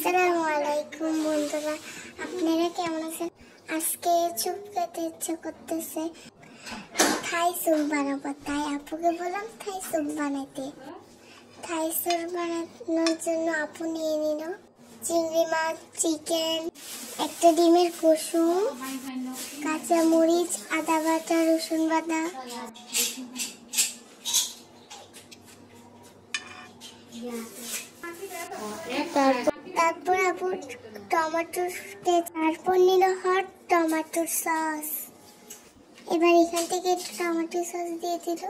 আসসালামু আলাইকুম বন্ধুরা, আপনারা কেমন আছেন? আজকে স্যুপ খেতে ইচ্ছে করতেছে, থাই স্যুপ বানাবো। তাই আপুকে বললাম থাই স্যুপ বানাতে। থাই স্যুপ বানানোর জন্য আপু নিয়ে নিল চিংড়ি মাছ, চিকেন, একটা ডিমের কুসুম, কাঁচা মরিচ, আদা বাটা, রসুন বাটা, তারপর আপু টমেটো, তারপর নিল হট টমেটো সস। এবার এখান থেকে টমেটো সস দিয়ে দিল।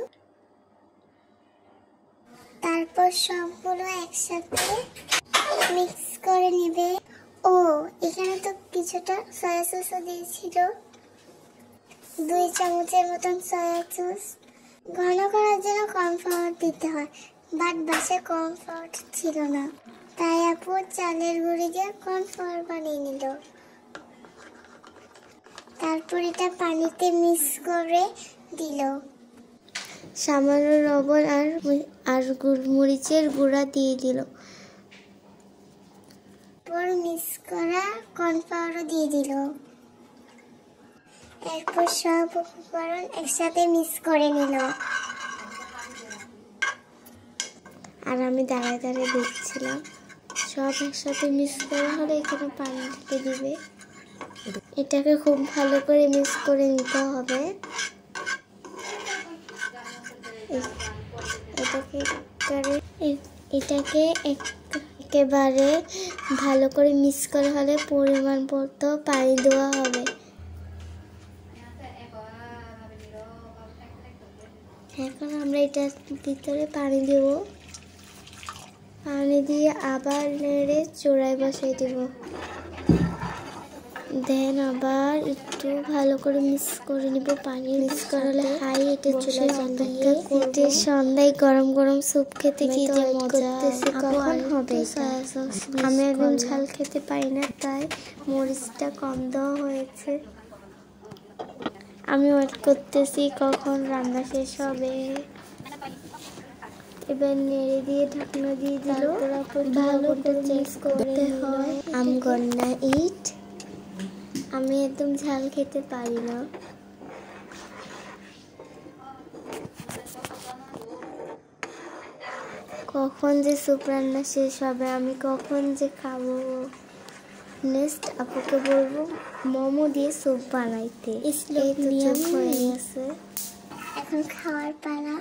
তারপর সবগুলো একসাথে মিক্স করে নেবে। ও এখানে তো কিছুটা সয়া সসও দিয়েছিল, 2 চামচের মতন সয়া সস। ঘন করার জন্য কর্নফ্লাওয়ার দিতে হয়, বাট বাসায় কর্নফ্লাওয়ার ছিল না, তাই আপু চালের গুঁড়ি দিয়ে কর্নফ্লাওয়ার বানিয়ে নিল। তারপর এটা পানিতে মিক্স করে দিল। সামান্য লবণ আর গোলমরিচের গুঁড়া দিয়ে দিল। তারপর মিক্স করা কর্নফ্লাওয়ারও দিয়ে দিল। এরপর সব উপকরণ একসাথে মিক্স করে নিল। আর আমি দাঁড়ায় দাঁড়ায় দেখছিলাম। সব একসাথে মিক্স করা হলে এখানে পানি ঢেলে দিবে। এটাকে খুব ভালো করে মিক্স করে নিতে হবে। এটাকে একেবারে ভালো করে মিক্স করা হলে পরিমাণ মতো পানি দেওয়া হবে। এখন আমরা এটার ভিতরে পানি দেব। পানি দিয়ে আবার নেড়ে চুলায় বসাই দেব। দেন আবার একটু ভালো করে মিক্স করে নিব। পানি মিক্স করালে হাই হিটে চুলায় জ্বালিয়ে এতে সন্ধ্যায় গরম গরম স্যুপ খেতে কি যে মজা। কখন হবে? আমি একদম ঝাল খেতে পারি না, তাই মরিচটা কম দেওয়া হয়েছে। আমি ওয়েট করতেছি কখন রান্না শেষ হবে। এবার নেড়ে দিয়ে ঢাকনা দিয়ে দিল। ভালো করে মিক্স করতে হয়। আম গন্না ইট। আমি একদম ঝাল খেতে পারি না। কখন যে স্যুপ রান্না শেষ হবে, আমি কখন যে খাবো। নেক্সট আপুকে বলবো মোমো দিয়ে স্যুপ বানাইতে। এই তো চোখ হয়ে গেছে, এখন খাওয়ার পালা।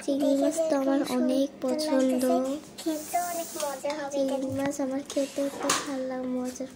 চিংড়ি মাছ তো আমার অনেক পছন্দ, খেতে অনেক মজা হবে। চিংড়ি মাছ আমার খেতে খুব ভালো লাগে, মজা।